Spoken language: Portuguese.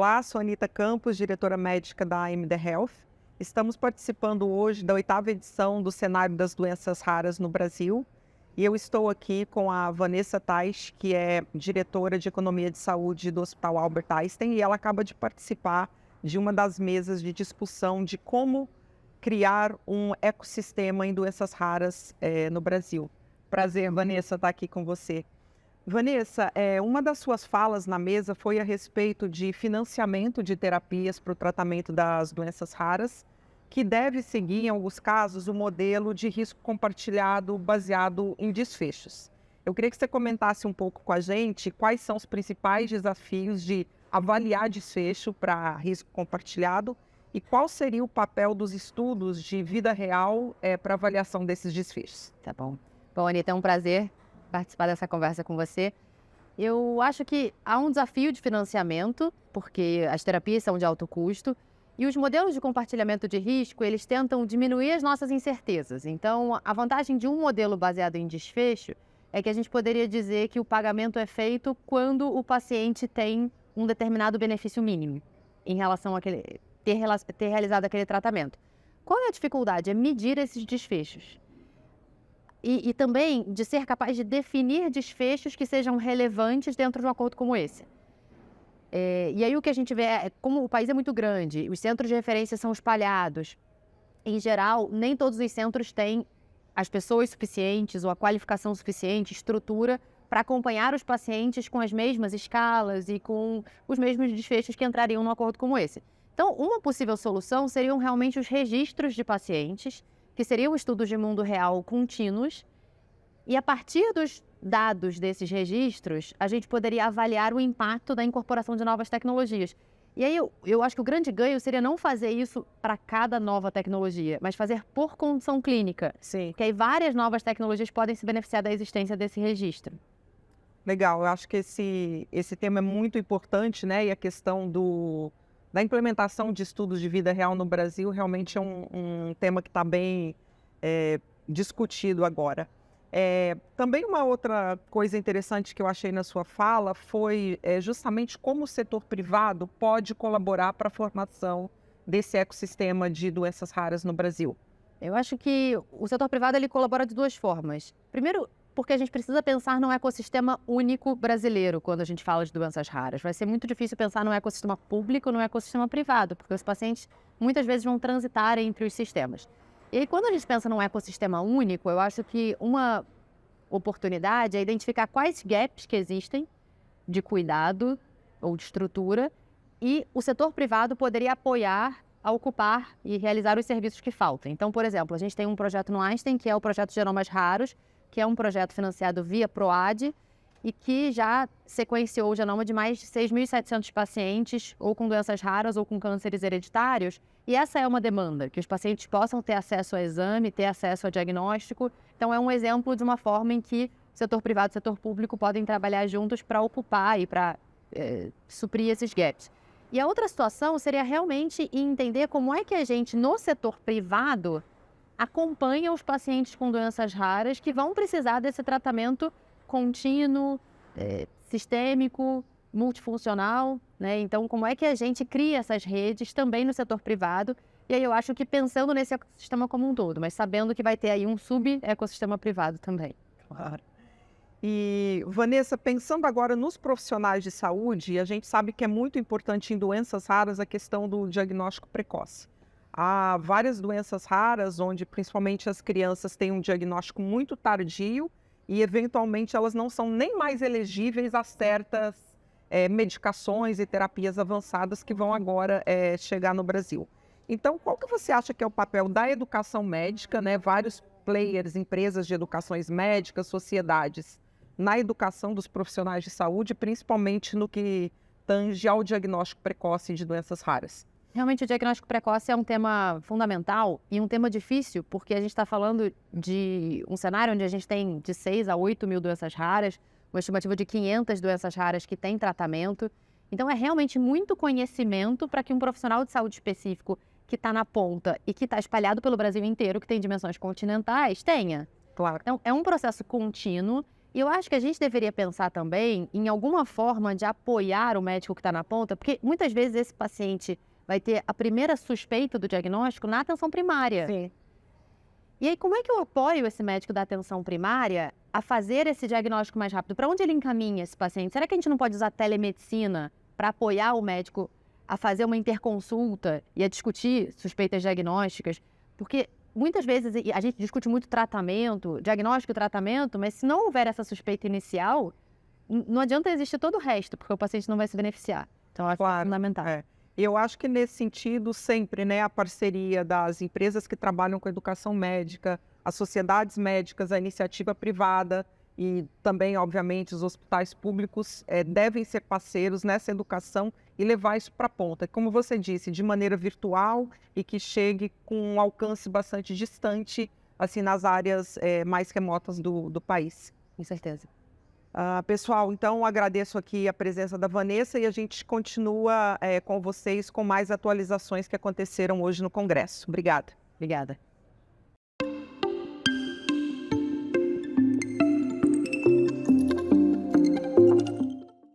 Olá, sou Anita Campos, diretora médica da AMD Health. Estamos participando hoje da 8ª edição do Cenário das Doenças Raras no Brasil. E eu estou aqui com a Vanessa Tais, que é diretora de Economia de Saúde do Hospital Albert Einstein, e ela acaba de participar de uma das mesas de discussão de como criar um ecossistema em doenças raras no Brasil. Prazer, Vanessa, estar aqui com você. Vanessa, uma das suas falas na mesa foi a respeito de financiamento de terapias para o tratamento das doenças raras, que deve seguir, em alguns casos, o modelo de risco compartilhado baseado em desfechos. Eu queria que você comentasse um pouco com a gente quais são os principais desafios de avaliar desfecho para risco compartilhado e qual seria o papel dos estudos de vida real para avaliação desses desfechos. Tá bom. Bom, Anita, é um prazer participar dessa conversa com você. Eu acho que há um desafio de financiamento, porque as terapias são de alto custo, e os modelos de compartilhamento de risco, eles tentam diminuir as nossas incertezas. Então, a vantagem de um modelo baseado em desfecho é que a gente poderia dizer que o pagamento é feito quando o paciente tem um determinado benefício mínimo em relação a ter realizado aquele tratamento. Qual é a dificuldade? É medir esses desfechos. E também de ser capaz de definir desfechos que sejam relevantes dentro de um acordo como esse. E aí o que a gente vê é, como o país é muito grande, os centros de referência são espalhados. Em geral, nem todos os centros têm as pessoas suficientes ou a qualificação suficiente, estrutura, para acompanhar os pacientes com as mesmas escalas e com os mesmos desfechos que entrariam num acordo como esse. Então, uma possível solução seriam realmente os registros de pacientes, que seriam estudos de mundo real contínuos, e a partir dos dados desses registros, a gente poderia avaliar o impacto da incorporação de novas tecnologias. E aí eu acho que o grande ganho seria não fazer isso para cada nova tecnologia, mas fazer por condição clínica. Sim. Que aí várias novas tecnologias podem se beneficiar da existência desse registro. Legal, eu acho que esse tema é muito importante, né? E a questão da implementação de estudos de vida real no Brasil realmente é um tema que está bem discutido agora. Também uma outra coisa interessante que eu achei na sua fala foi justamente como o setor privado pode colaborar para a formação desse ecossistema de doenças raras no Brasil. Eu acho que o setor privado ele colabora de duas formas. Primeiro, porque a gente precisa pensar num ecossistema único brasileiro quando a gente fala de doenças raras. Vai ser muito difícil pensar num ecossistema público ou num ecossistema privado, porque os pacientes muitas vezes vão transitar entre os sistemas. E aí, quando a gente pensa num ecossistema único, eu acho que uma oportunidade é identificar quais gaps que existem de cuidado ou de estrutura e o setor privado poderia apoiar a ocupar e realizar os serviços que faltam. Então, por exemplo, a gente tem um projeto no Einstein, que é o projeto Genomas Raros, que é um projeto financiado via PROAD e que já sequenciou o genoma de mais de 6.700 pacientes, ou com doenças raras ou com cânceres hereditários. E essa é uma demanda, que os pacientes possam ter acesso a exame, ter acesso a diagnóstico. Então, é um exemplo de uma forma em que o setor privado e o setor público podem trabalhar juntos para ocupar e para suprir esses gaps. E a outra situação seria realmente entender como é que a gente, no setor privado, acompanha os pacientes com doenças raras que vão precisar desse tratamento contínuo, sistêmico, multifuncional, né? Então, como é que a gente cria essas redes também no setor privado? E aí eu acho que pensando nesse ecossistema como um todo, mas sabendo que vai ter aí um sub-ecossistema privado também. Claro. E, Vanessa, pensando agora nos profissionais de saúde, a gente sabe que é muito importante em doenças raras a questão do diagnóstico precoce. Há várias doenças raras onde principalmente as crianças têm um diagnóstico muito tardio e eventualmente elas não são nem mais elegíveis a certas medicações e terapias avançadas que vão agora chegar no Brasil. Então, qual que você acha que é o papel da educação médica, né? Vários players, empresas de educações médicas, sociedades, na educação dos profissionais de saúde, principalmente no que tange ao diagnóstico precoce de doenças raras? Realmente o diagnóstico precoce é um tema fundamental e um tema difícil, porque a gente está falando de um cenário onde a gente tem de 6 a 8 mil doenças raras, uma estimativa de 500 doenças raras que têm tratamento. Então é realmente muito conhecimento para que um profissional de saúde específico que está na ponta e que está espalhado pelo Brasil inteiro, que tem dimensões continentais, tenha. Claro. Então é um processo contínuo E eu acho que a gente deveria pensar também em alguma forma de apoiar o médico que está na ponta, porque muitas vezes esse paciente vai ter a primeira suspeita do diagnóstico na atenção primária. Sim. E aí, como é que eu apoio esse médico da atenção primária a fazer esse diagnóstico mais rápido? Para onde ele encaminha esse paciente? Será que a gente não pode usar telemedicina para apoiar o médico a fazer uma interconsulta e a discutir suspeitas diagnósticas? Porque muitas vezes a gente discute muito tratamento, diagnóstico e tratamento, mas se não houver essa suspeita inicial, não adianta existir todo o resto, porque o paciente não vai se beneficiar. Então, eu acho que é fundamental. Eu acho que nesse sentido, sempre, né, a parceria das empresas que trabalham com educação médica, as sociedades médicas, a iniciativa privada e também, obviamente, os hospitais públicos devem ser parceiros nessa educação e levar isso para a ponta. Como você disse, de maneira virtual e que chegue com um alcance bastante distante, assim, nas áreas mais remotas do país. Com certeza. Pessoal, então agradeço aqui a presença da Vanessa e a gente continua com vocês com mais atualizações que aconteceram hoje no Congresso. Obrigada. Obrigada.